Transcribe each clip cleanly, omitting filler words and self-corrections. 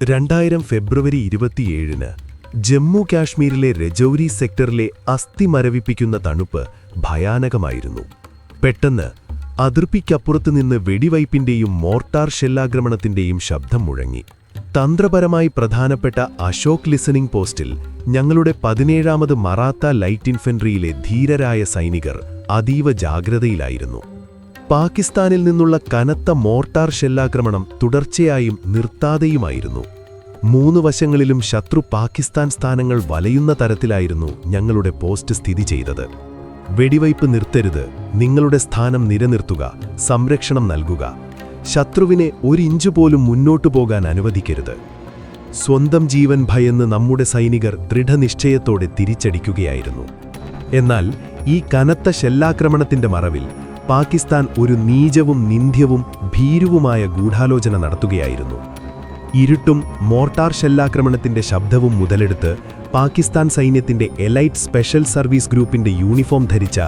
2000 ഫെബ്രുവരി 27-ന് ജമ്മു കാശ്മീരിലെ രജൌരി സെക്ടറിലെ അസ്ഥി മരവിപ്പിക്കുന്ന തണുപ്പ് ഭയാനകമായിരുന്നു. പെട്ടെന്ന് അതിർത്തിക്കപ്പുറത്തുനിന്ന് വെടിവയ്പ്പിന്റെയും മോർട്ടാർ ഷെല്ലാക്രമണത്തിന്റെയും ശബ്ദം മുഴങ്ങി. തന്ത്രപരമായി പ്രധാനപ്പെട്ട അശോക് ലിസണിംഗ് പോസ്റ്റിൽ ഞങ്ങളുടെ 17ാമത് മറാത്ത ലൈറ്റ് ഇൻഫൻട്രിയിലെ ധീരരായ സൈനികർ അതീവ ജാഗ്രതയിലായിരുന്നു. പാകിസ്ഥാനിൽ നിന്നുള്ള കനത്ത മോർട്ടാർ ഷെല്ലാക്രമണം തുടർച്ചയായും നിർത്താതെയുമായിരുന്നു. 3 വശങ്ങളിലും ശത്രു പാകിസ്ഥാൻ സ്ഥാനങ്ങൾ വലയുന്ന തരത്തിലായിരുന്നു ഞങ്ങളുടെ പോസ്റ്റ് സ്ഥിതി ചെയ്തത്. വെടിവയ്പ് നിർത്തരുത്, നിങ്ങളുടെ സ്ഥാനം നിലനിർത്തുക, സംരക്ഷണം നൽകുക, ശത്രുവിനെ 1 ഇഞ്ച് പോലും മുന്നോട്ടു പോകാൻ അനുവദിക്കരുത്. സ്വന്തം ജീവൻ ഭയന്ന് നമ്മുടെ സൈനികർ ദൃഢനിശ്ചയത്തോടെ തിരിച്ചടിക്കുകയായിരുന്നു. എന്നാൽ ഈ കനത്ത ഷെല്ലാക്രമണത്തിന്റെ മറവിൽ പാകിസ്ഥാൻ ഒരു നീചവും നിന്ദ്യവും ഭീരുവുമായ ഗൂഢാലോചന നടത്തുകയായിരുന്നു. ഇരുട്ടും മോർട്ടാർ ഷെല്ലാക്രമണത്തിന്റെ ശബ്ദവും മുതലെടുത്ത് പാകിസ്ഥാൻ സൈന്യത്തിന്റെ എലൈറ്റ് സ്പെഷ്യൽ സർവീസ് ഗ്രൂപ്പിന്റെ യൂണിഫോം ധരിച്ച,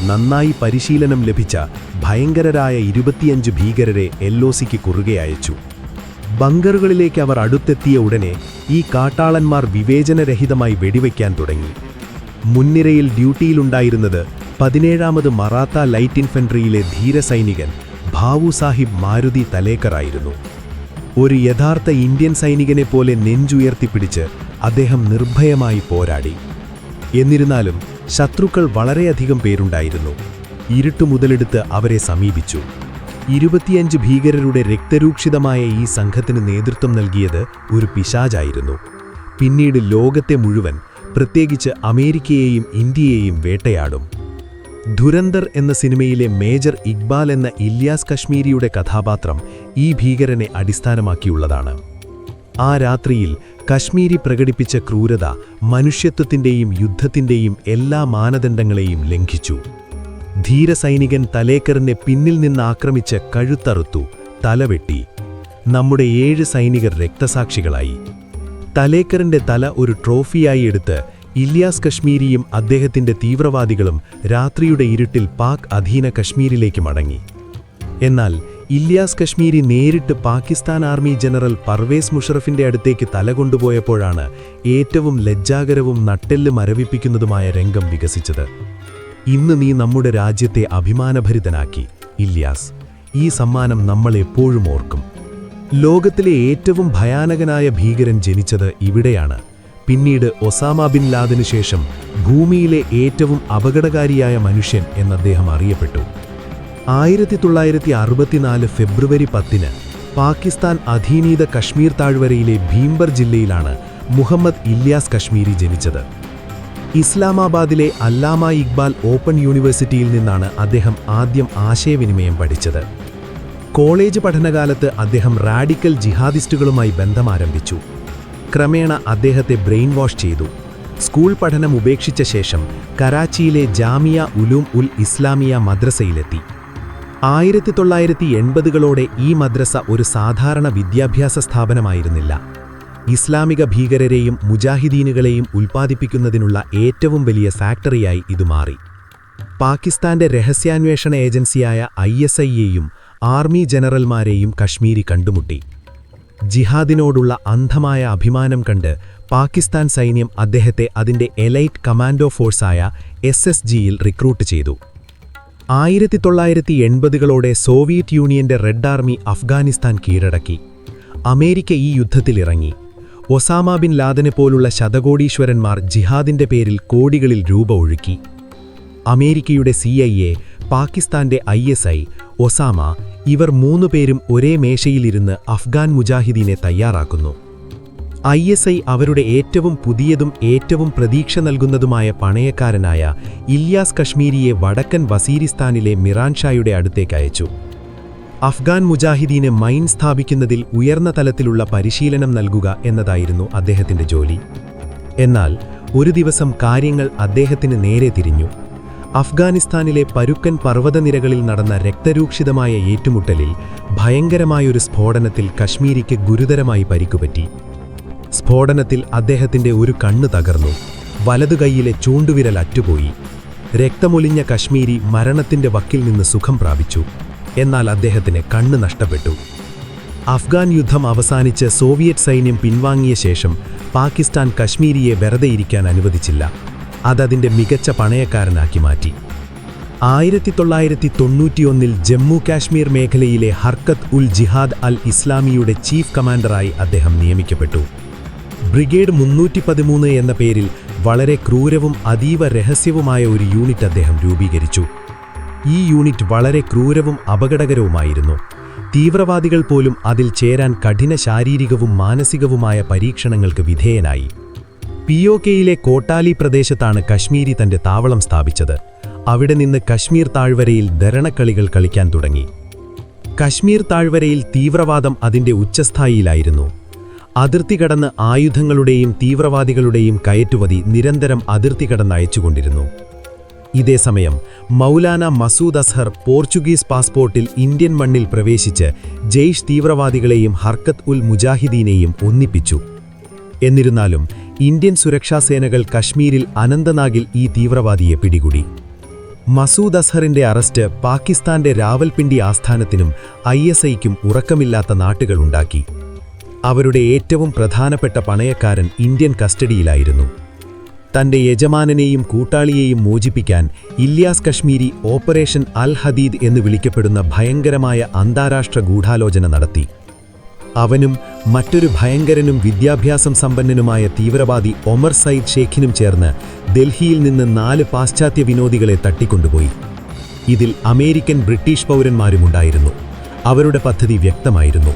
നന്നായി പരിശീലനം ലഭിച്ച ഭയങ്കരരായ 25 ഭീകരരെ LOCക്ക് കുറുകെ അയച്ചു. ബങ്കറുകളിലേക്ക് അവർ അടുത്തെത്തിയ ഉടനെ ഈ കാട്ടാളന്മാർ വിവേചനരഹിതമായി വെടിവയ്ക്കാൻ തുടങ്ങി. മുൻനിരയിൽ ഡ്യൂട്ടിയിലുണ്ടായിരുന്നത് 17ാമത് മറാത്ത ലൈറ്റ് ഇൻഫൻട്രിയിലെ ധീരസൈനികൻ ഭാവു സാഹിബ് മാരുതി തലേക്കറായിരുന്നു. ഒരു യഥാർത്ഥ ഇന്ത്യൻ സൈനികനെ പോലെ നെഞ്ചുയർത്തിപ്പിടിച്ച് അദ്ദേഹം നിർഭയമായി പോരാടി. എന്നിരുന്നാലും ശത്രുക്കൾ വളരെയധികം പേരുണ്ടായിരുന്നു. ഇരുട്ടു മുതലെടുത്ത് അവരെ സമീപിച്ചു. 25 ഭീകരരുടെ രക്തരൂക്ഷിതമായ ഈ സംഘത്തിന് നേതൃത്വം നൽകിയത് ഒരു പിശാചായിരുന്നു. പിന്നീട് ലോകത്തെ മുഴുവൻ, പ്രത്യേകിച്ച് അമേരിക്കയെയും ഇന്ത്യയെയും വേട്ടയാടും. ധുരന്ദർ എന്ന സിനിമയിലെ മേജർ ഇക്ബാൽ എന്ന ഇല്യാസ് കശ്മീരിയുടെ കഥാപാത്രം ഈ ഭീകരനെ അടിസ്ഥാനമാക്കിയുള്ളതാണ്. ആ രാത്രിയിൽ കശ്മീരി പ്രകടിപ്പിച്ച ക്രൂരത മനുഷ്യത്വത്തിന്റെയും യുദ്ധത്തിന്റെയും എല്ലാ മാനദണ്ഡങ്ങളെയും ലംഘിച്ചു. ധീരസൈനികൻ തലേക്കറിനെ പിന്നിൽ നിന്ന് ആക്രമിച്ച് കഴുത്തറുത്തു, തലവെട്ടി. നമ്മുടെ 7 സൈനികർ രക്തസാക്ഷികളായി. തലേക്കറിന്റെ തല ഒരു ട്രോഫിയായി എടുത്ത് ഇല്യാസ് കശ്മീരിയും അദ്ദേഹത്തിന്റെ തീവ്രവാദികളും രാത്രിയുടെ ഇരുട്ടിൽ പാക് അധീന കശ്മീരിലേക്ക് മടങ്ങി. എന്നാൽ ഇല്യാസ് കശ്മീരി നേരിട്ട് പാകിസ്ഥാൻ ആർമി ജനറൽ പർവേസ് മുഷറഫിന്റെ അടുത്തേക്ക് തല കൊണ്ടുപോയപ്പോഴാണ് ഏറ്റവും ലജ്ജാകരവും നട്ടെല്ല് മരവിപ്പിക്കുന്നതുമായ രംഗം വികസിച്ചത്. ഇന്ന് നീ നമ്മുടെ രാജ്യത്തെ അഭിമാനഭരിതനാക്കി, ഇല്യാസ്. ഈ സമ്മാനം നമ്മൾ എപ്പോഴും ഓർക്കും. ലോകത്തിലെ ഏറ്റവും ഭയാനകനായ ഭീകരൻ ജനിച്ചത് ഇവിടെയാണ്. പിന്നീട് ഒസാമ ബിൻ ലാദനു ശേഷം ഭൂമിയിലെ ഏറ്റവും അപകടകാരിയായ മനുഷ്യൻ എന്നദ്ദേഹം അറിയപ്പെട്ടു. 1964 ഫെബ്രുവരി 10-ന് പാകിസ്ഥാൻ അധീനീത കശ്മീർ താഴ്വരയിലെ ഭീംബർ ജില്ലയിലാണ് മുഹമ്മദ് ഇല്യാസ് കശ്മീരി ജനിച്ചത്. ഇസ്ലാമാബാദിലെ അല്ലാമ ഇക്ബാൽ ഓപ്പൺ യൂണിവേഴ്സിറ്റിയിൽ നിന്നാണ് അദ്ദേഹം ആദ്യം ആശയവിനിമയം പഠിച്ചത്. കോളേജ് പഠനകാലത്ത് അദ്ദേഹം റാഡിക്കൽ ജിഹാദിസ്റ്റുകളുമായി ബന്ധമാരംഭിച്ചു. ക്രമേണ അദ്ദേഹത്തെ ബ്രെയിൻ വാഷ് ചെയ്തു. സ്കൂൾ പഠനം ഉപേക്ഷിച്ച ശേഷം കറാച്ചിയിലെ ജാമിയ ഉലൂം ഉൽ ഇസ്ലാമിയ മദ്രസയിലെത്തി. 1980കളോടെ ഈ മദ്രസ ഒരു സാധാരണ വിദ്യാഭ്യാസ സ്ഥാപനമായിരുന്നില്ല. ഇസ്ലാമിക ഭീകരരെയും മുജാഹിദീനുകളെയും ഉൽപ്പാദിപ്പിക്കുന്നതിനുള്ള ഏറ്റവും വലിയ ഫാക്ടറിയായി ഇത് മാറി. പാകിസ്ഥാന്റെ രഹസ്യാന്വേഷണ ഏജൻസിയായ ISIയെയും ആർമി ജനറൽമാരെയും കശ്മീരി കണ്ടുമുട്ടി. ജിഹാദിനോടുള്ള അന്ധമായ അഭിമാനം കണ്ട് പാകിസ്ഥാൻ സൈന്യം അദ്ദേഹത്തെ അതിന്റെ എലൈറ്റ് കമാൻഡോ ഫോഴ്സായ SSGയിൽ റിക്രൂട്ട് ചെയ്തു. 1980കളോടെ സോവിയറ്റ് യൂണിയന്റെ റെഡ് ആർമി അഫ്ഗാനിസ്ഥാൻ കീഴടക്കി. അമേരിക്ക ഈ യുദ്ധത്തിലിറങ്ങി. ഒസാമ ബിൻ ലാദനെ പോലുള്ള ശതകോടീശ്വരന്മാർ ജിഹാദിന്റെ പേരിൽ കോടികളിൽ രൂപ ഒഴുക്കി. അമേരിക്കയുടെ CIA, പാകിസ്ഥാന്റെ ISI, ഒസാമ, ഇവർ 3 പേരും ഒരേ മേശയിലിരുന്ന് അഫ്ഗാൻ മുജാഹിദീനെ തയ്യാറാക്കുന്നു. ISI അവരുടെ ഏറ്റവും പുതിയതും ഏറ്റവും പ്രതീക്ഷ നൽകുന്നതുമായ പണയക്കാരനായ ഇല്യാസ് കശ്മീരിയെ വടക്കൻ വസീരിസ്ഥാനിലെ മിറാൻ ഷായുടെ അടുത്തേക്ക് അയച്ചു. അഫ്ഗാൻ മുജാഹിദീന് മൈൻ സ്ഥാപിക്കുന്നതിൽ ഉയർന്ന തലത്തിലുള്ള പരിശീലനം നൽകുക എന്നതായിരുന്നു അദ്ദേഹത്തിന്റെ ജോലി. എന്നാൽ ഒരു ദിവസം കാര്യങ്ങൾ അദ്ദേഹത്തിന് നേരെ തിരിഞ്ഞു. അഫ്ഗാനിസ്ഥാനിലെ പരുക്കൻ പർവ്വതനിരകളിൽ നടന്ന രക്തരൂക്ഷിതമായ ഏറ്റുമുട്ടലിൽ ഭയങ്കരമായൊരു സ്ഫോടനത്തിൽ കശ്മീരിക്ക് ഗുരുതരമായി പരിക്കുപറ്റി. സ്ഫോടനത്തിൽ അദ്ദേഹത്തിന്റെ ഒരു കണ്ണ് തകർന്നു. വലതുകൈയിലെ ചൂണ്ടുവിരൽ അറ്റുപോയി. രക്തമൊലിഞ്ഞ കശ്മീരി മരണത്തിന്റെ വക്കിൽ നിന്ന് സുഖം പ്രാപിച്ചു. എന്നാൽ അദ്ദേഹത്തിന് കണ്ണ് നഷ്ടപ്പെട്ടു. അഫ്ഗാൻ യുദ്ധം അവസാനിച്ച് സോവിയറ്റ് സൈന്യം പിൻവാങ്ങിയ ശേഷം പാകിസ്ഥാൻ കശ്മീരിയെ വെറുതെ ഇരിക്കാൻ അനുവദിച്ചില്ല. അതതിൻ്റെ മികച്ച പണയക്കാരനാക്കി മാറ്റി. 1991-ൽ ജമ്മു കാശ്മീർ മേഖലയിലെ ഹർക്കത്ത് ഉൽ ജിഹാദ് അൽ ഇസ്ലാമിയുടെ ചീഫ് കമാൻഡറായി അദ്ദേഹം നിയമിക്കപ്പെട്ടു. ബ്രിഗേഡ് 313 എന്ന പേരിൽ വളരെ ക്രൂരവും അതീവ രഹസ്യവുമായ ഒരു യൂണിറ്റ് അദ്ദേഹം രൂപീകരിച്ചു. ഈ യൂണിറ്റ് വളരെ ക്രൂരവും അപകടകരവുമായിരുന്നു. തീവ്രവാദികൾ പോലും അതിൽ ചേരാൻ കഠിന ശാരീരികവും മാനസികവുമായ പരീക്ഷണങ്ങൾക്ക് വിധേയനായി. പിഒകെയിലെ കോട്ടാലി പ്രദേശത്താണ് കശ്മീരി തന്റെ താവളം സ്ഥാപിച്ചത്. അവിടെ നിന്ന് കശ്മീർ താഴ്വരയിൽ ധരണക്കളികൾ കളിക്കാൻ തുടങ്ങി. കശ്മീർ താഴ്വരയിൽ തീവ്രവാദം അതിന്റെ ഉച്ചസ്ഥായിയിലായിരുന്നു. അതിർത്തി കടന്ന് ആയുധങ്ങളുടെയും തീവ്രവാദികളുടെയും കയറ്റുമതി നിരന്തരം അതിർത്തി കടന്ന് അയച്ചുകൊണ്ടിരുന്നു. ഇതേസമയം മൗലാന മസൂദ് അസ്ഹർ പോർച്ചുഗീസ് പാസ്പോർട്ടിൽ ഇന്ത്യൻ മണ്ണിൽ പ്രവേശിച്ച് ജെയ്ഷ് തീവ്രവാദികളെയും ഹർക്കത്ത് ഉൽ മുജാഹിദീനെയും ഒന്നിപ്പിച്ചു. എന്നിരുന്നാലും ഇന്ത്യൻ സുരക്ഷാസേനകൾ കശ്മീരിൽ അനന്തനാഗിൽ ഈ തീവ്രവാദിയെ പിടികൂടി. മസൂദ് അസ്ഹറിന്റെ അറസ്റ്റ് പാകിസ്ഥാന്റെ രാവൽപിണ്ടി ആസ്ഥാനത്തിനും ISIക്കും ഉറക്കമില്ലാത്ത നാട്ടുകളുണ്ടാക്കി. അവരുടെ ഏറ്റവും പ്രധാനപ്പെട്ട പണയക്കാരൻ ഇന്ത്യൻ കസ്റ്റഡിയിലായിരുന്നു. തന്റെ യജമാനനെയും കൂട്ടാളിയെയും മോചിപ്പിക്കാൻ ഇല്യാസ് കശ്മീരി ഓപ്പറേഷൻ അൽ ഹദീദ് എന്ന് വിളിക്കപ്പെടുന്ന ഭയങ്കരമായ അന്താരാഷ്ട്ര ഗൂഢാലോചന നടത്തി. അവനും മറ്റൊരു ഭയങ്കരനും വിദ്യാഭ്യാസം സമ്പന്നനുമായ തീവ്രവാദി ഒമർ സയ്യിദ് ഷേഖിനും ചേർന്ന് ഡൽഹിയിൽ നിന്ന് 4 പാശ്ചാത്യ വിനോദികളെ തട്ടിക്കൊണ്ടുപോയി. ഇതിൽ അമേരിക്കൻ ബ്രിട്ടീഷ് പൗരന്മാരുമുണ്ടായിരുന്നു. അവരുടെ പദ്ധതി വ്യക്തമായിരുന്നു.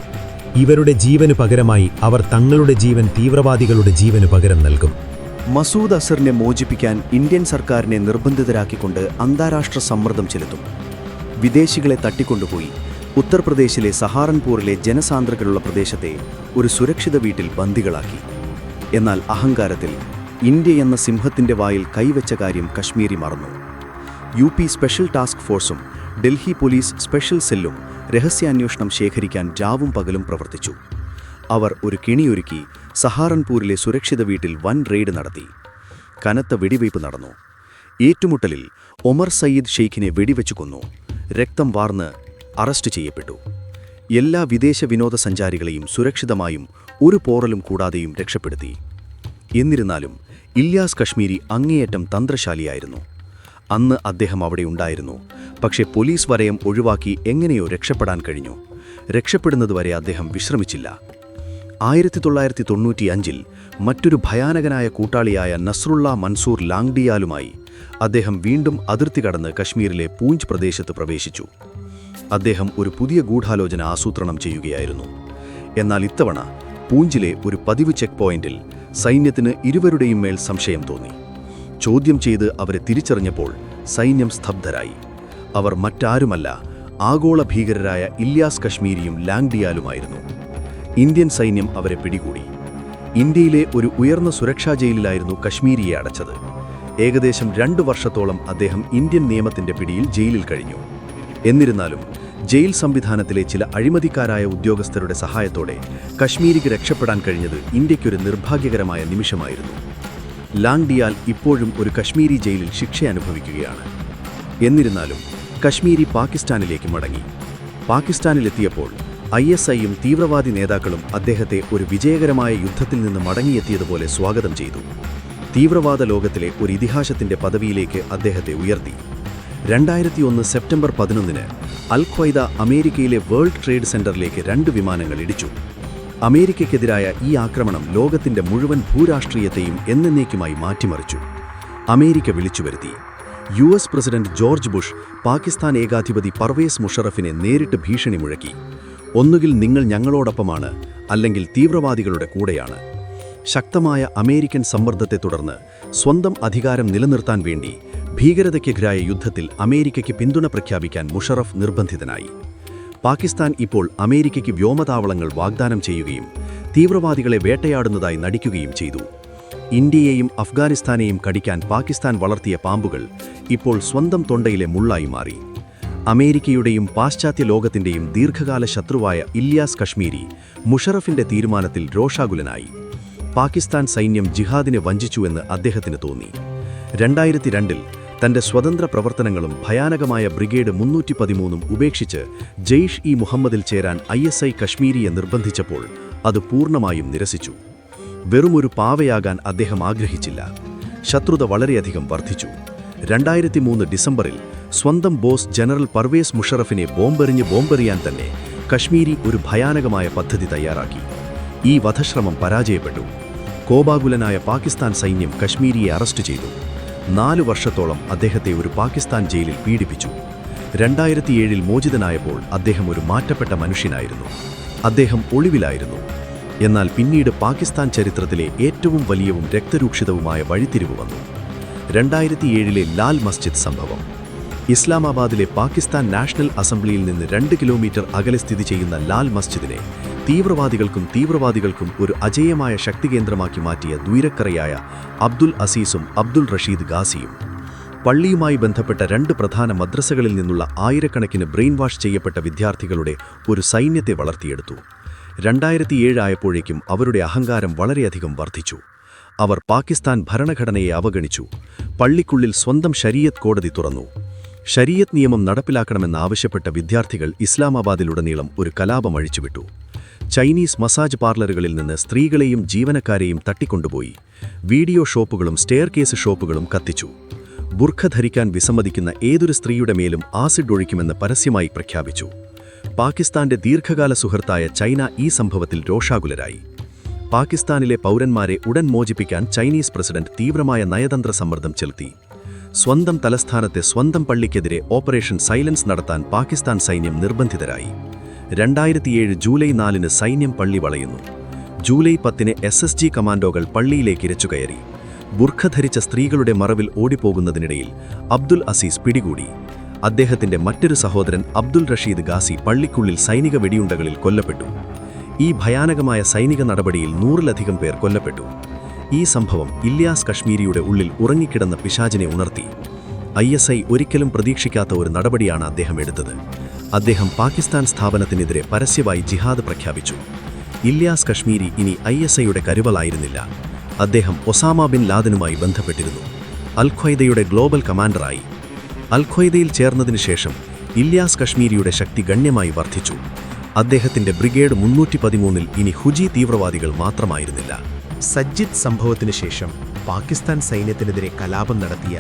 ഇവരുടെ ജീവനു പകരമായി അവർ തങ്ങളുടെ ജീവൻ തീവ്രവാദികളുടെ ജീവനു പകരം നൽകും. മസൂദ് അസറിനെ മോചിപ്പിക്കാൻ ഇന്ത്യൻ സർക്കാരിനെ നിർബന്ധിതരാക്കിക്കൊണ്ട് അന്താരാഷ്ട്ര സമ്മർദ്ദം ചെലുത്തും. വിദേശികളെ തട്ടിക്കൊണ്ടുപോയി ഉത്തർപ്രദേശിലെ സഹാറൻപൂറിലെ ജനസാന്ദ്രതകളുള്ള പ്രദേശത്തെ ഒരു സുരക്ഷിത വീട്ടിൽ ബന്ദികളാക്കി. എന്നാൽ അഹങ്കാരത്തിൽ ഇന്ത്യ എന്ന സിംഹത്തിന്റെ വായിൽ കൈവച്ച കാര്യം കശ്മീരി മറന്നു. UP സ്പെഷ്യൽ ടാസ്ക് ഫോഴ്സും ഡൽഹി പോലീസ് സ്പെഷ്യൽ സെല്ലും രഹസ്യാന്വേഷണം ശേഖരിക്കാൻ രാവും പകലും പ്രവർത്തിച്ചു. അവർ ഒരു കെണിയൊരുക്കി സഹാറൻപൂരിലെ സുരക്ഷിത വീട്ടിൽ വൻ റെയ്ഡ് നടത്തി. കനത്ത വെടിവയ്പ് നടന്നു. ഏറ്റുമുട്ടലിൽ ഒമർ സയ്യിദ് ഷെയ്ഖിനെ വെടിവെച്ചു കൊന്നു. രക്തം വാർന്ന് അറസ്റ്റ് ചെയ്യപ്പെട്ടു. എല്ലാ വിദേശ വിനോദസഞ്ചാരികളെയും സുരക്ഷിതമായും ഒരു പോറലും കൂടാതെയും രക്ഷപ്പെടുത്തി. എന്നിരുന്നാലും ഇല്യാസ് കശ്മീരി അങ്ങേയറ്റം തന്ത്രശാലിയായിരുന്നു. അന്ന് അദ്ദേഹം അവിടെ ഉണ്ടായിരുന്നു. പക്ഷേ പോലീസ് വലയം ഒഴിവാക്കി എങ്ങനെയോ രക്ഷപ്പെടാൻ കഴിഞ്ഞു. രക്ഷപ്പെടുന്നതുവരെ അദ്ദേഹം വിശ്രമിച്ചില്ല. 1995-ൽ മറ്റൊരു ഭയാനകനായ കൂട്ടാളിയായ നസ്രുള്ള മൻസൂർ ലാംഗ്ഡിയാലുമായി അദ്ദേഹം വീണ്ടും അതിർത്തി കടന്ന് കശ്മീരിലെ പൂഞ്ച് പ്രദേശത്ത് പ്രവേശിച്ചു. അദ്ദേഹം ഒരു പുതിയ ഗൂഢാലോചന ആസൂത്രണം ചെയ്യുകയായിരുന്നു. എന്നാൽ ഇത്തവണ പൂഞ്ചിലെ ഒരു പതിവ് ചെക്ക് പോയിന്റിൽ സൈന്യത്തിന് ഇരുവരുടെയും മേൽ സംശയം തോന്നി. ചോദ്യം ചെയ്ത് അവരെ തിരിച്ചറിഞ്ഞപ്പോൾ സൈന്യം സ്തബ്ധരായി. അവർ മറ്റാരുമല്ല, ആഗോള ഭീകരരായ ഇല്യാസ് കശ്മീരിയും ലാംഗ്ഡിയാലുമായിരുന്നു. ഇന്ത്യൻ സൈന്യം അവരെ പിടികൂടി. ഇന്ത്യയിലെ ഒരു ഉയർന്ന സുരക്ഷാ ജയിലിലായിരുന്നു കശ്മീരിയെ അടച്ചത്. ഏകദേശം 2 വർഷത്തോളം അദ്ദേഹം ഇന്ത്യൻ നിയമത്തിന്റെ പിടിയിൽ ജയിലിൽ കഴിഞ്ഞു. എന്നിരുന്നാലും ജയിൽ സംവിധാനത്തിലെ ചില അഴിമതിക്കാരായ ഉദ്യോഗസ്ഥരുടെ സഹായത്തോടെ കശ്മീരിക്ക് രക്ഷപ്പെടാൻ കഴിഞ്ഞത് ഇന്ത്യയ്ക്കൊരു നിർഭാഗ്യകരമായ നിമിഷമായിരുന്നു. ലാംഗ്ഡിയാൽ ഇപ്പോഴും ഒരു കശ്മീരി ജയിലിൽ ശിക്ഷ അനുഭവിക്കുകയാണ്. എന്നിരുന്നാലും കശ്മീരി പാകിസ്ഥാനിലേക്ക് മടങ്ങി. പാകിസ്ഥാനിലെത്തിയപ്പോൾ ISIയും തീവ്രവാദി നേതാക്കളും അദ്ദേഹത്തെ ഒരു വിജയകരമായ യുദ്ധത്തിൽ നിന്ന് മടങ്ങിയെത്തിയതുപോലെ സ്വാഗതം ചെയ്തു. തീവ്രവാദ ലോകത്തിലെ ഒരു ഇതിഹാസത്തിന്റെ പദവിയിലേക്ക് അദ്ദേഹത്തെ ഉയർത്തി. 2001 സെപ്റ്റംബർ 11-ന് അൽ ഖ്വയ്ദ അമേരിക്കയിലെ വേൾഡ് ട്രേഡ് സെന്ററിലേക്ക് 2 വിമാനങ്ങൾ ഇടിച്ചു. അമേരിക്കയ്ക്കെതിരായ ഈ ആക്രമണം ലോകത്തിന്റെ മുഴുവൻ ഭൂരാഷ്ട്രീയത്തെയും എന്നേക്കുമായി മാറ്റിമറിച്ചു. അമേരിക്ക വിളിച്ചുവരുത്തി. US president George Bush Pakistan ഏകാധിപതി പർവേസ് മുഷറഫിനെ നേരിട്ട് ഭീഷണി മുഴക്കി. ഒന്നുകിൽ നിങ്ങൾ ഞങ്ങളോടൊപ്പമാണ്, അല്ലെങ്കിൽ തീവ്രവാദികളുടെ കൂടെയാണ്. ശക്തമായ അമേരിക്കൻ സമ്മർദ്ദത്തെ തുടർന്ന് സ്വന്തം അധികാരം നിലനിർത്താൻ വേണ്ടി ഭീകരതയ്ക്കെതിരായ യുദ്ധത്തിൽ അമേരിക്കയ്ക്ക് പിന്തുണ പ്രഖ്യാപിക്കാൻ മുഷറഫ് നിർബന്ധിതനായി. പാകിസ്ഥാൻ ഇപ്പോൾ അമേരിക്കയ്ക്ക് വ്യോമതാവളങ്ങൾ വാഗ്ദാനം ചെയ്യുകയും തീവ്രവാദികളെ വേട്ടയാടുന്നതായി നടിക്കുകയും ചെയ്തു. ഇന്ത്യയെയും അഫ്ഗാനിസ്ഥാനെയും കടിക്കാൻ പാകിസ്ഥാൻ വളർത്തിയ പാമ്പുകൾ ഇപ്പോൾ സ്വന്തം തൊണ്ടയിലെ മുള്ളായി മാറി. അമേരിക്കയുടെയും പാശ്ചാത്യ ലോകത്തിന്റെയും ദീർഘകാല ശത്രുവായ ഇല്യാസ് കശ്മീരി മുഷറഫിന്റെ തീരുമാനത്തിൽ രോഷാകുലനായി. പാകിസ്ഥാൻ സൈന്യം ജിഹാദിനെ വഞ്ചിച്ചുവെന്ന് അദ്ദേഹത്തിന് തോന്നി. 2002-ൽ തന്റെ സ്വതന്ത്ര പ്രവർത്തനങ്ങളും ഭയാനകമായ ബ്രിഗേഡ് 313 ഉപേക്ഷിച്ച് ജെയ്ഷ് ഇ മുഹമ്മദിൽ ചേരാൻ ISI കശ്മീരിയെ നിർബന്ധിച്ചപ്പോൾ അത് പൂർണ്ണമായും നിരസിച്ചു. വെറുമൊരു പാവയാകാൻ അദ്ദേഹം ആഗ്രഹിച്ചില്ല. ശത്രുത വളരെയധികം വർദ്ധിച്ചു. 2003 ഡിസംബറിൽ സ്വന്തം ബോസ് ജനറൽ പർവേസ് മുഷറഫിനെ ബോംബെറിയാൻ തന്നെ കശ്മീരി ഒരു ഭയാനകമായ പദ്ധതി തയ്യാറാക്കി. ഈ വധശ്രമം പരാജയപ്പെട്ടു. കോപാകുലനായ പാകിസ്ഥാൻ സൈന്യം കശ്മീരിയെ അറസ്റ്റ് ചെയ്തു. 4 വർഷത്തോളം അദ്ദേഹത്തെ ഒരു പാകിസ്ഥാൻ ജയിലിൽ പീഡിപ്പിച്ചു. 2007 മോചിതനായപ്പോൾ അദ്ദേഹം ഒരു മാറ്റപ്പെട്ട മനുഷ്യനായിരുന്നു. അദ്ദേഹം ഒളിവിലായിരുന്നു. എന്നാൽ പിന്നീട് പാകിസ്ഥാൻ ചരിത്രത്തിലെ ഏറ്റവും വലിയവും രക്തരൂക്ഷിതവുമായ വഴിത്തിരിവ് വന്നു. 2007 ലാൽ മസ്ജിദ് സംഭവം. ഇസ്ലാമാബാദിലെ പാകിസ്ഥാൻ നാഷണൽ അസംബ്ലിയിൽ നിന്ന് 2 കിലോമീറ്റർ അകലെ സ്ഥിതി ചെയ്യുന്ന ലാൽ മസ്ജിദിനെ തീവ്രവാദികൾക്കും ഒരു അജേയമായ ശക്തികേന്ദ്രമാക്കി മാറ്റിയ ദ്വീരക്കറയായ അബ്ദുൽ അസീസും അബ്ദുൽ റഷീദ് ഗാസിയും. പള്ളിയുമായി ബന്ധപ്പെട്ട 2 പ്രധാന മദ്രസകളിൽ നിന്നുള്ള ആയിരക്കണക്കിന് ബ്രെയിൻ വാഷ് ചെയ്യപ്പെട്ട വിദ്യാർത്ഥികളുടെ ഒരു സൈന്യത്തെ വളർത്തിയെടുത്തു. 2007 ആയപ്പോഴേക്കും അവരുടെ അഹങ്കാരം വളരെയധികം വർദ്ധിച്ചു. അവർ പാകിസ്ഥാൻ ഭരണഘടനയെ അവഗണിച്ചു. പള്ളിക്കുള്ളിൽ സ്വന്തം ശരീയത്ത് കോടതി തുറന്നു. ശരീയത്ത് നിയമം നടപ്പിലാക്കണമെന്നാവശ്യപ്പെട്ട വിദ്യാർത്ഥികൾ ഇസ്ലാമാബാദിലുടനീളം ഒരു കലാപം അഴിച്ചുവിട്ടു. ചൈനീസ് മസാജ് പാർലറുകളിൽ നിന്ന് സ്ത്രീകളെയും ജീവനക്കാരെയും തട്ടിക്കൊണ്ടുപോയി. വീഡിയോ ഷോപ്പുകളും സ്റ്റെയർ കേസ് ഷോപ്പുകളും കത്തിച്ചു. ബുർഖ ധരിക്കാൻ വിസമ്മതിക്കുന്ന ഏതൊരു സ്ത്രീയുടെ മേലും ആസിഡ് ഒഴിക്കുമെന്ന് പരസ്യമായി പ്രഖ്യാപിച്ചു. പാകിസ്ഥാന്റെ ദീർഘകാല സുഹൃത്തായ ചൈന ഈ സംഭവത്തിൽ രോഷാകുലരായി. പാകിസ്ഥാനിലെ പൗരന്മാരെ ഉടൻ മോചിപ്പിക്കാൻ ചൈനീസ് പ്രസിഡന്റ് തീവ്രമായ നയതന്ത്ര സമ്മർദ്ദം ചെലുത്തി. സ്വന്തം തലസ്ഥാനത്തെ സ്വന്തം പള്ളിക്കെതിരെ ഓപ്പറേഷൻ സൈലൻസ് നടത്താൻ പാകിസ്ഥാൻ സൈന്യം നിർബന്ധിതരായി. 2007 ജൂലൈ 4 സൈന്യം പള്ളി വളയുന്നു. ജൂലൈ 10 SSG കമാൻഡോകൾ പള്ളിയിലേക്ക് ഇരച്ചുകയറി. ബുർഖ ധരിച്ച സ്ത്രീകളുടെ മറവിൽ ഓടിപ്പോകുന്നതിനിടയിൽ അബ്ദുൽ അസീസ് പിടികൂടി. അദ്ദേഹത്തിന്റെ മറ്റൊരു സഹോദരൻ അബ്ദുൽ റഷീദ് ഗാസി പള്ളിക്കുള്ളിൽ സൈനിക വെടിയുണ്ടകളിൽ കൊല്ലപ്പെട്ടു. ഈ ഭയാനകമായ സൈനിക നടപടിയിൽ 100-ലധികം പേർ കൊല്ലപ്പെട്ടു. ഈ സംഭവം ഇല്യാസ് കശ്മീരിയുടെ ഉള്ളിൽ ഉറങ്ങിക്കിടന്ന പിശാചിനെ ഉണർത്തി. ISI ഒരിക്കലും പ്രതീക്ഷിക്കാത്ത ഒരു നടപടിയാണ് അദ്ദേഹം എടുത്തത്. അദ്ദേഹം പാകിസ്ഥാൻ സ്ഥാപനത്തിനെതിരെ പരസ്യമായി ജിഹാദ് പ്രഖ്യാപിച്ചു. ഇല്യാസ് കശ്മീരി ഇനി ISIയുടെ കരുവലായിരുന്നില്ല. അദ്ദേഹം ഒസാമ ബിൻ ലാദനുമായി ബന്ധപ്പെട്ടിരുന്നു. അൽ-ഖ്വയ്ദയുടെ ഗ്ലോബൽ കമാൻഡറായി. അൽ-ഖ്വയ്ദയിൽ ചേർന്നതിനു ശേഷം ഇല്യാസ് കശ്മീരിയുടെ ശക്തി ഗണ്യമായി വർദ്ധിച്ചു. അദ്ദേഹത്തിന്റെ ബ്രിഗേഡ് 313 ഇനി ഹുജി തീവ്രവാദികൾ മാത്രമായിരുന്നില്ല. സജ്ജിദ് സംഭവത്തിനു ശേഷം പാകിസ്ഥാൻ സൈന്യത്തിനെതിരെ കലാപം നടത്തിയ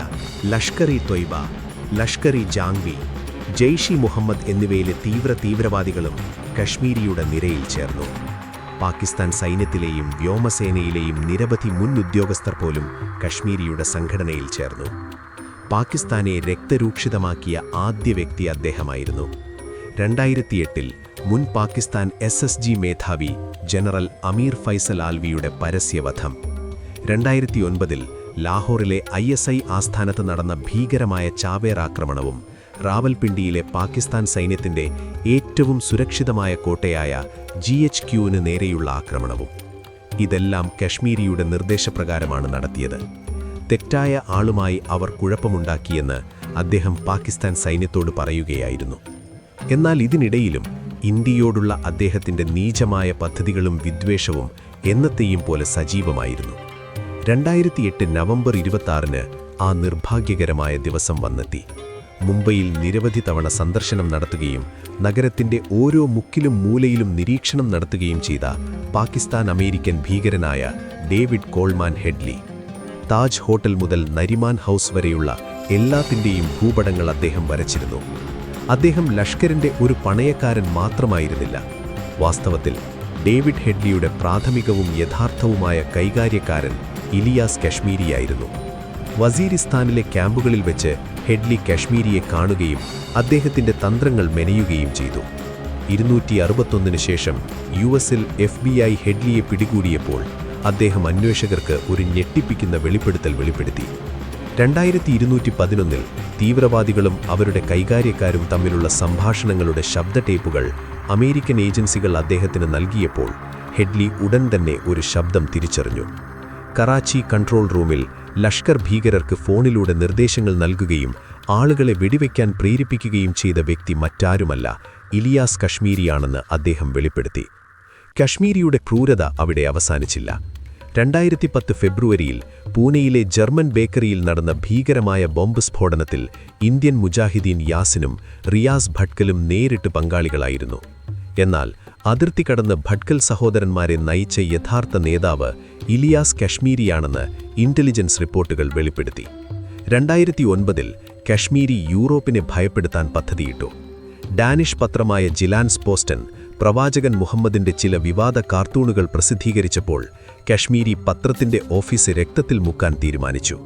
ലഷ്കർ-ഇ-ത്വയ്ബ, ലഷ്കർ-ഇ-ജാംഗി, ജെയ്ഷ് ഇ മുഹമ്മദ് എന്നിവയിലെ തീവ്രവാദികളും കശ്മീരിയുടെ നിരയിൽ ചേർന്നു. പാകിസ്ഥാൻ സൈന്യത്തിലെയും വ്യോമസേനയിലെയും നിരവധി മുൻ ഉദ്യോഗസ്ഥർ പോലും കശ്മീരിയുടെ സംഘടനയിൽ ചേർന്നു. പാകിസ്ഥാനെ രക്തരൂക്ഷിതമാക്കിയ ആദ്യ വ്യക്തി അദ്ദേഹമായിരുന്നു. 2008 മുൻ പാകിസ്ഥാൻ SSG മേധാവി ജനറൽ അമീർ ഫൈസൽ ആൽവിയുടെ പരസ്യവധം. 2009 ലാഹോറിലെ ISI ആസ്ഥാനത്ത് നടന്ന ഭീകരമായ ചാവേർ ആക്രമണവും റാവൽപിണ്ടിയിലെ പാകിസ്ഥാൻ സൈന്യത്തിന്റെ ഏറ്റവും സുരക്ഷിതമായ കോട്ടയായ GHQന് നേരെയുള്ള ആക്രമണവും. ഇതെല്ലാം കശ്മീരിയുടെ നിർദ്ദേശപ്രകാരമാണ് നടത്തിയത്. തെറ്റായ ആളുമായി അവർ കുഴപ്പമുണ്ടാക്കിയെന്ന് അദ്ദേഹം പാകിസ്ഥാൻ സൈന്യത്തോട് പറയുകയായിരുന്നു. എന്നാൽ ഇതിനിടയിലും ഇന്ത്യയോടുള്ള അദ്ദേഹത്തിന്റെ നീചമായ പദ്ധതികളും വിദ്വേഷവും എന്നത്തെയും പോലെ സജീവമായിരുന്നു. 2008 നവംബർ 26 ആ നിർഭാഗ്യകരമായ ദിവസം വന്നെത്തി. മുംബൈയിൽ നിരവധി തവണ സന്ദർശനം നടത്തുകയും നഗരത്തിന്റെ ഓരോ മുക്കിലും മൂലയിലും നിരീക്ഷണം നടത്തുകയും ചെയ്ത പാകിസ്ഥാൻ അമേരിക്കൻ ഭീകരനായ David Coleman Headley. Taj hotel മുതൽ നരിമാൻ ഹൗസ് വരെയുള്ള എല്ലാത്തിൻ്റെയും ഭൂപടങ്ങൾ അദ്ദേഹം വരച്ചിരുന്നു. അദ്ദേഹം ലഷ്കറിന്റെ ഒരു പണയക്കാരൻ മാത്രമായിരുന്നില്ല. വാസ്തവത്തിൽ ഡേവിഡ് ഹെഡ്ലിയുടെ പ്രാഥമികവും യഥാർത്ഥവുമായ കൈകാര്യക്കാരൻ ഇലിയാസ് കശ്മീരിയായിരുന്നു. വസീരിസ്ഥാനിലെ ക്യാമ്പുകളിൽ വെച്ച് ഹെഡ്ലി കശ്മീരിയെ കാണുകയും അദ്ദേഹത്തിന്റെ തന്ത്രങ്ങൾ മെനയുകയും ചെയ്തു. 261 ശേഷം US-ൽ FBI ഹെഡ്ലിയെ പിടികൂടിയപ്പോൾ അദ്ദേഹം അന്വേഷകർക്ക് ഒരു ഞെട്ടിപ്പിക്കുന്ന വെളിപ്പെടുത്തി. 2211 തീവ്രവാദികളും അവരുടെ കൈകാര്യക്കാരും തമ്മിലുള്ള സംഭാഷണങ്ങളുടെ ശബ്ദ ടേപ്പുകൾ അമേരിക്കൻ ഏജൻസികൾ അദ്ദേഹത്തിന് നൽകിയപ്പോൾ ഹെഡ്ലി ഉടൻ തന്നെ ഒരു ശബ്ദം തിരിച്ചറിഞ്ഞു. കറാച്ചി കൺട്രോൾ റൂമിൽ ലഷ്കർ ഭീകരർക്ക് ഫോണിലൂടെ നിർദ്ദേശങ്ങൾ നൽകുകയും ആളുകളെ വെടിവെക്കാൻ പ്രേരിപ്പിക്കുകയും ചെയ്ത വ്യക്തി മറ്റാരുമല്ല, ഇലിയാസ് കശ്മീരിയാണെന്ന് അദ്ദേഹം വെളിപ്പെടുത്തി. കശ്മീരിയുടെ ക്രൂരത അവിടെ അവസാനിച്ചില്ല. 2010 ഫെബ്രുവരിയിൽ പൂനെയിലെ ജർമ്മൻ ബേക്കറിയിൽ നടന്ന ഭീകരമായ ബോംബ് സ്ഫോടനത്തിൽ ഇന്ത്യൻ മുജാഹിദീൻ യാസിനും റിയാസ് ഭട്കലും നേരിട്ട് പങ്കാളികളായിരുന്നു. എന്നാൽ അതിർത്തി കടന്ന് ഭട്കൽ സഹോദരന്മാരെ നയിച്ച യഥാർത്ഥ നേതാവ് ഇലിയാസ് കശ്മീരിയാണെന്ന് ഇന്റലിജൻസ് റിപ്പോർട്ടുകൾ വെളിപ്പെടുത്തി. 2009 കശ്മീരി യൂറോപ്പിനെ ഭയപ്പെടുത്താൻ പദ്ധതിയിട്ടു. ഡാനിഷ് പത്രമായ ജിലാൻസ് പോസ്റ്റൻ പ്രവാചകൻ മുഹമ്മദിന്റെ ചില വിവാദ കാർട്ടൂണുകൾ പ്രസിദ്ധീകരിച്ചപ്പോൾ കശ്മീരി പത്രത്തിന്റെ ഓഫീസ് രക്തത്തിൽ മുക്കാൻ തീരുമാനിച്ചു.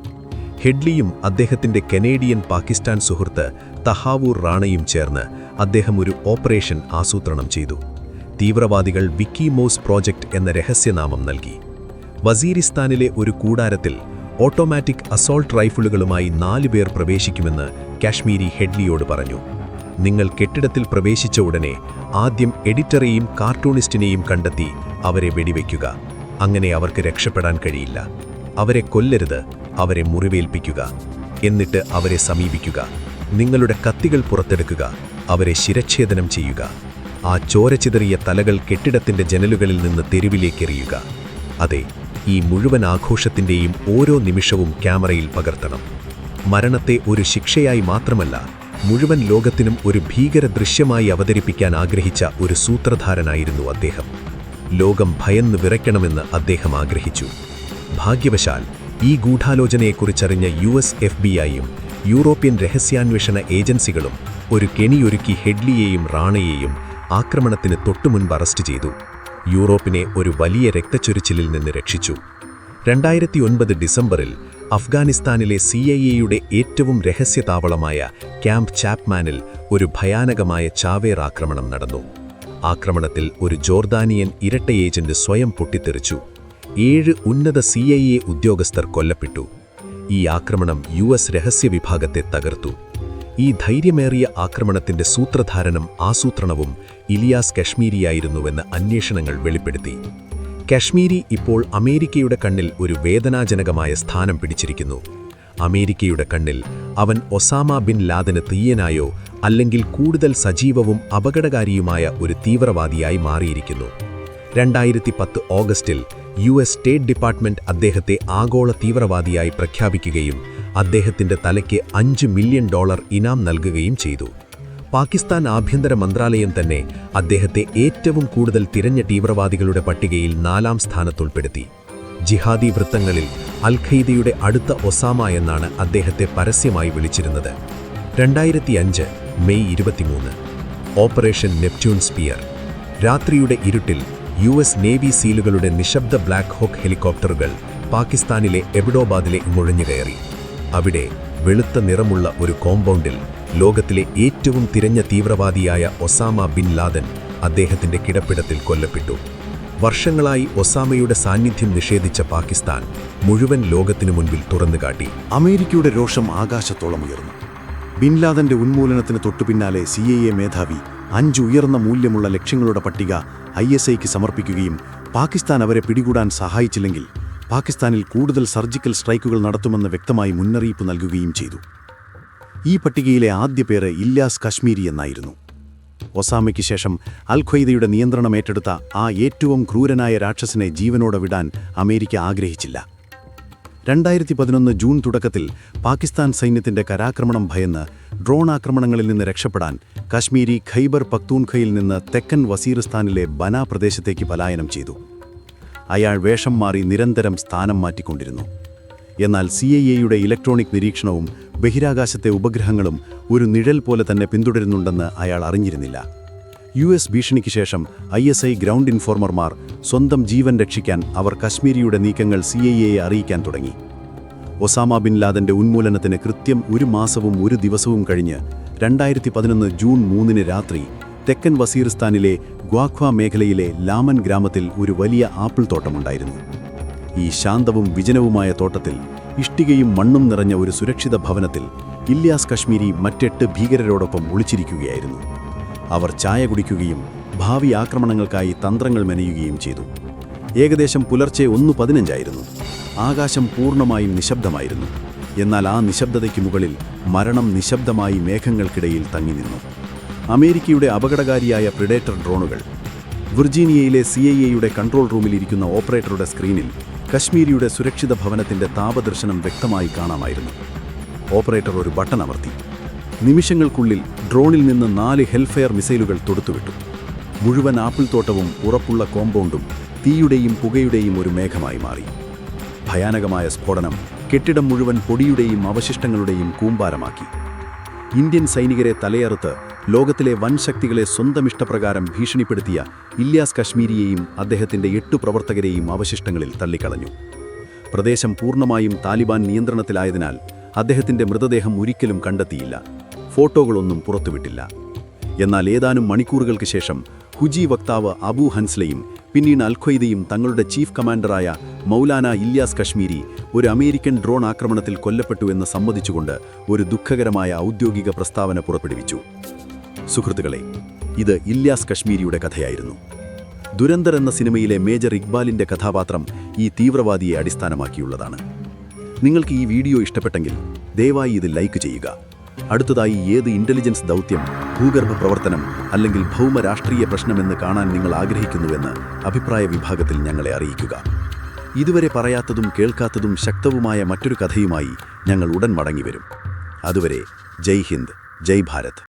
ഹെഡ്ലിയും അദ്ദേഹത്തിന്റെ കനേഡിയൻ പാകിസ്ഥാൻ സുഹൃത്ത് തഹാവൂർ റാണയും ചേർന്ന് അദ്ദേഹം ഒരു ഓപ്പറേഷൻ ആസൂത്രണം ചെയ്തു. തീവ്രവാദികൾ വിക്കിമോസ് പ്രോജക്റ്റ് എന്ന രഹസ്യനാമം നൽകി. വസീരിസ്ഥാനിലെ ഒരു കൂടാരത്തിൽ ഓട്ടോമാറ്റിക് അസോൾട്ട് റൈഫിളുകളുമായി 4 പേർ പ്രവേശിക്കുമെന്ന് കാശ്മീരി ഹെഡ്ലിയോട് പറഞ്ഞു. നിങ്ങൾ കെട്ടിടത്തിൽ പ്രവേശിച്ച ഉടനെ ആദ്യം എഡിറ്ററെയും കാർട്ടൂണിസ്റ്റിനെയും കണ്ടെത്തി അവരെ വെടിവെക്കുക. അങ്ങനെ അവർക്ക് രക്ഷപ്പെടാൻ കഴിയില്ല. അവരെ കൊല്ലരുത്, അവരെ മുറിവേൽപ്പിക്കുക. എന്നിട്ട് അവരെ സമീപിക്കുക. നിങ്ങളുടെ കത്തികൾ പുറത്തെടുക്കുക. അവരെ ശിരച്ഛേദനം ചെയ്യുക. ആ ചോരചിതറിയ തലകൾ കെട്ടിടത്തിന്റെ ജനലുകളിൽ നിന്ന് തെരുവിലേക്കെറിയുക. അതെ, ഈ മുഴുവൻ ആഘോഷത്തിന്റെയും ഓരോ നിമിഷവും ക്യാമറയിൽ പകർത്തണം. മരണത്തെ ഒരു ശിക്ഷയായി മാത്രമല്ല, മുഴുവൻ ലോകത്തിനും ഒരു ഭീകര ദൃശ്യമായി അവതരിപ്പിക്കാൻ ആഗ്രഹിച്ച ഒരു സൂത്രധാരനായിരുന്നു അദ്ദേഹം. ലോകം ഭയന്ന് വിറയ്ക്കണമെന്ന് അദ്ദേഹം ആഗ്രഹിച്ചു. ഭാഗ്യവശാൽ ഈ ഗൂഢാലോചനയെക്കുറിച്ചറിഞ്ഞ US FBI-യും യൂറോപ്യൻ രഹസ്യാന്വേഷണ ഏജൻസികളും ഒരു കെണിയൊരുക്കി ഹെഡ്ലിയെയും റാണയെയും ആക്രമണത്തിന് തൊട്ടുമുൻപ് അറസ്റ്റ് ചെയ്തു. യൂറോപ്പിനെ ഒരു വലിയ രക്തച്ചൊരിച്ചിലിൽ നിന്ന് രക്ഷിച്ചു. 2009 ഡിസംബറിൽ അഫ്ഗാനിസ്ഥാനിലെ CIA-യുടെ ഏറ്റവും രഹസ്യ താവളമായ ക്യാമ്പ് ചാപ്മാനിൽ ഒരു ഭയാനകമായ ചാവേർ ആക്രമണം നടന്നു. ആക്രമണത്തിൽ ഒരു ജോർദാനിയൻ ഇരട്ട ഏജന്റ് സ്വയം പൊട്ടിത്തെറിച്ചു. 7 ഉന്നത CIA ഉദ്യോഗസ്ഥർ കൊല്ലപ്പെട്ടു. ഈ ആക്രമണം US രഹസ്യവിഭാഗത്തെ തകർത്തു. ഈ ധൈര്യമേറിയ ആക്രമണത്തിന്റെ സൂത്രധാരനും ആസൂത്രണവും ഇലിയാസ് കശ്മീരിയായിരുന്നുവെന്ന് അന്വേഷണങ്ങൾ വെളിപ്പെടുത്തി. കശ്മീരി ഇപ്പോൾ അമേരിക്കയുടെ കണ്ണിൽ ഒരു വേദനാജനകമായ സ്ഥാനം പിടിച്ചിരിക്കുന്നു. അമേരിക്കയുടെ കണ്ണിൽ അവൻ ഒസാമ ബിൻ ലാദന് തുല്യനായോ അല്ലെങ്കിൽ കൂടുതൽ സജീവവും അപകടകാരിയുമായ ഒരു തീവ്രവാദിയായി മാറിയിരിക്കുന്നു. 2010 ഓഗസ്റ്റിൽ US സ്റ്റേറ്റ് ഡിപ്പാർട്ട്മെന്റ് അദ്ദേഹത്തെ ആഗോള തീവ്രവാദിയായി പ്രഖ്യാപിക്കുകയും അദ്ദേഹത്തിന്റെ തലയ്ക്ക് $5 മില്യൺ ഇനാം നൽകുകയും ചെയ്തു. പാകിസ്ഥാൻ ആഭ്യന്തര മന്ത്രാലയം തന്നെ അദ്ദേഹത്തെ ഏറ്റവും കൂടുതൽ തിരഞ്ഞ തീവ്രവാദികളുടെ പട്ടികയിൽ 4ാം സ്ഥാനത്തുൾപ്പെടുത്തി. ജിഹാദി വൃത്തങ്ങളിൽ അൽ-ഖയ്ദയുടെ അടുത്ത ഒസാമ എന്നാണ് അദ്ദേഹത്തെ പരസ്യമായി വിളിച്ചിരുന്നത്. 2005 മെയ് 23 ഓപ്പറേഷൻ നെപ്റ്റ്യൂൺ സ്പിയർ. രാത്രിയുടെ ഇരുട്ടിൽ US നേവി സീലുകളുടെ നിശബ്ദ ബ്ലാക്ക് ഹോക്ക് ഹെലികോപ്റ്ററുകൾ പാകിസ്ഥാനിലെ എബഡോബാദിലെ നുഴഞ്ഞുകയറി. അവിടെ വെളുത്ത നിറമുള്ള ഒരു കോമ്പൗണ്ടിൽ ലോകത്തിലെ ഏറ്റവും തിരഞ്ഞ തീവ്രവാദിയായ ഒസാമ ബിൻ ലാദൻ അദ്ദേഹത്തിന്റെ കിടപ്പിടത്തിൽ കൊല്ലപ്പെട്ടു. വർഷങ്ങളായി ഒസാമയുടെ സാന്നിധ്യം നിഷേധിച്ച പാകിസ്ഥാൻ മുഴുവൻ ലോകത്തിനു മുൻപിൽ തുറന്നുകാട്ടി. അമേരിക്കയുടെ രോഷം ആകാശത്തോളം ഉയർന്നു. ബിൻ ലാദന്റെ ഉന്മൂലനത്തിന് തൊട്ടുപിന്നാലെ CIA മേധാവി 5 ഉയർന്ന മൂല്യമുള്ള ലക്ഷ്യങ്ങളുടെ പട്ടിക ISIക്ക് സമർപ്പിക്കുകയും പാകിസ്ഥാൻ അവരെ പിടികൂടാൻ സഹായിച്ചില്ലെങ്കിൽ പാകിസ്ഥാനിൽ കൂടുതൽ സർജിക്കൽ സ്ട്രൈക്കുകൾ നടത്തുമെന്ന് വ്യക്തമായി മുന്നറിയിപ്പ് നൽകുകയും ചെയ്തു. ഈ പട്ടികയിലെ ആദ്യ പേര് ഇല്യാസ് കശ്മീരി എന്നായിരുന്നു. ഒസാമയ്ക്ക് ശേഷം അൽ-ഖ്വയ്ദയുടെ നിയന്ത്രണം ഏറ്റെടുത്ത ആ ഏറ്റവും ക്രൂരനായ രാക്ഷസനെ ജീവനോടെ വിടാൻ അമേരിക്ക ആഗ്രഹിച്ചില്ല. 2011 ജൂൺ തുടക്കത്തിൽ പാകിസ്ഥാൻ സൈന്യത്തിന്റെ കരാക്രമണം ഭയന്ന് ഡ്രോൺ ആക്രമണങ്ങളിൽ നിന്ന് രക്ഷപ്പെടാൻ കശ്മീരി ഖൈബർ പക്തൂൺഖയിൽ നിന്ന് തെക്കൻ വസീറിസ്ഥാനിലെ ബന പ്രദേശത്തേക്ക് പലായനം ചെയ്തു. അയാൾ വേഷം മാറി നിരന്തരം സ്ഥാനം മാറ്റിക്കൊണ്ടിരുന്നു. എന്നാൽ CIA-യുടെ ഇലക്ട്രോണിക് നിരീക്ഷണവും ബഹിരാകാശത്തെ ഉപഗ്രഹങ്ങളും ഒരു നിഴൽ പോലെ തന്നെ പിന്തുടരുന്നുണ്ടെന്ന് അയാൾ അറിഞ്ഞിരുന്നില്ല. US ഭീഷണിക്ക് ശേഷം ISI ഗ്രൗണ്ട് ഇൻഫോർമർമാർ സ്വന്തം ജീവൻ രക്ഷിക്കാൻ അവർ കശ്മീരിയുടെ നീക്കങ്ങൾ CIA-യെ അറിയിക്കാൻ തുടങ്ങി. ഒസാമ ബിൻ ലാദന്റെ ഉന്മൂലനത്തിന് കൃത്യം 1 മാസവും 1 ദിവസവും കഴിഞ്ഞ് 2011 ജൂൺ 3 രാത്രി തെക്കൻ വസീറിസ്ഥാനിലെ ഗ്വാഖ്വ മേഖലയിലെ ലാമൻ ഗ്രാമത്തിൽ ഒരു വലിയ ആപ്പിൾ തോട്ടമുണ്ടായിരുന്നു. ഈ ശാന്തവും വിജനവുമായ തോട്ടത്തിൽ ഇഷ്ടികയും മണ്ണും നിറഞ്ഞ ഒരു സുരക്ഷിത ഭവനത്തിൽ ഇല്യാസ് കശ്മീരി മറ്റ് 8 ഭീകരരോടൊപ്പം ഒളിച്ചിരിക്കുകയായിരുന്നു. അവർ ചായ കുടിക്കുകയും ഭാവി ആക്രമണങ്ങൾക്കായി തന്ത്രങ്ങൾ മെനയുകയും ചെയ്തു. ഏകദേശം പുലർച്ചെ 1:15 ആയിരുന്നു. ആകാശം പൂർണ്ണമായും നിശബ്ദമായിരുന്നു. എന്നാൽ ആ നിശബ്ദതയ്ക്ക് മുകളിൽ മരണം നിശബ്ദമായി മേഘങ്ങൾക്കിടയിൽ തങ്ങി നിന്നു. അമേരിക്കയുടെ അപകടകാരിയായ പ്രിഡേറ്റർ ഡ്രോണുകൾ. വിർജീനിയയിലെ CIA-യുടെ കൺട്രോൾ റൂമിലിരിക്കുന്ന ഓപ്പറേറ്ററുടെ സ്ക്രീനിൽ കശ്മീരിയുടെ സുരക്ഷിത ഭവനത്തിന്റെ താപദർശനം വ്യക്തമായി കാണാമായിരുന്നു. ഓപ്പറേറ്റർ ഒരു ബട്ടൺ അമർത്തി. നിമിഷങ്ങൾക്കുള്ളിൽ ഡ്രോണിൽ നിന്ന് 4 ഹെൽഫെയർ മിസൈലുകൾ തൊടുത്തുവിട്ടു. മുഴുവൻ ആപ്പിൾ തോട്ടവും ഉറപ്പുള്ള കോമ്പൗണ്ടും തീയുടെയും പുകയുടെയും ഒരു മേഘമായി മാറി. ഭയാനകമായ സ്ഫോടനം കെട്ടിടം മുഴുവൻ പൊടിയുടെയും അവശിഷ്ടങ്ങളുടെയും കൂമ്പാരമാക്കി. ഇന്ത്യൻ സൈനികരെ തലയറുത്ത് ലോകത്തിലെ വൻ ശക്തികളെ സ്വന്തം ഇഷ്ടപ്രകാരം ഭീഷണിപ്പെടുത്തിയ ഇല്യാസ് കശ്മീരിയെയും അദ്ദേഹത്തിന്റെ 8 പ്രവർത്തകരെയും അവശിഷ്ടങ്ങളിൽ തള്ളിക്കളഞ്ഞു. പ്രദേശം പൂർണ്ണമായും താലിബാൻ നിയന്ത്രണത്തിലായതിനാൽ അദ്ദേഹത്തിന്റെ മൃതദേഹം ഒരിക്കലും കണ്ടെത്തിയില്ല. ഫോട്ടോകളൊന്നും പുറത്തുവിട്ടില്ല. എന്നാൽ ഏതാനും മണിക്കൂറുകൾക്ക് ശേഷം ഹുജി വക്താവ് അബു ഹൻസ്ലയും പിന്നീട് അൽ-ഖ്വയ്ദയും തങ്ങളുടെ ചീഫ് കമാൻഡറായ മൗലാന ഇല്യാസ് കശ്മീരി ഒരു അമേരിക്കൻ ഡ്രോൺ ആക്രമണത്തിൽ കൊല്ലപ്പെട്ടു എന്ന് സമ്മതിച്ചുകൊണ്ട് ഒരു ദുഃഖകരമായ ഔദ്യോഗിക പ്രസ്താവന പുറപ്പെടുവിച്ചു. സുഹൃത്തുക്കളെ, ഇത് ഇല്യാസ് കശ്മീരിയുടെ കഥയായിരുന്നു. ദുരന്തർ എന്ന സിനിമയിലെ മേജർ ഇക്ബാലിന്റെ കഥാപാത്രം ഈ തീവ്രവാദിയെ അടിസ്ഥാനമാക്കിയുള്ളതാണ്. നിങ്ങൾക്ക് ഈ വീഡിയോ ഇഷ്ടപ്പെട്ടെങ്കിൽ ദയവായി ഇത് ലൈക്ക് ചെയ്യുക. അടുത്തതായി ഏത് ഇന്റലിജൻസ് ദൗത്യം, ഭൂഗർഭ പ്രവർത്തനം അല്ലെങ്കിൽ ഭൗമ രാഷ്ട്രീയ പ്രശ്നമെന്ന് കാണാൻ നിങ്ങൾ ആഗ്രഹിക്കുന്നുവെന്ന് അഭിപ്രായ വിഭാഗത്തിൽ ഞങ്ങളെ അറിയിക്കുക. ഇതുവരെ പറയാത്തതും കേൾക്കാത്തതും ശക്തവുമായ മറ്റൊരു കഥയുമായി ഞങ്ങൾ ഉടൻ മടങ്ങിവരും. അതുവരെ ജയ് ഹിന്ദ്, ജയ് ഭാരത്.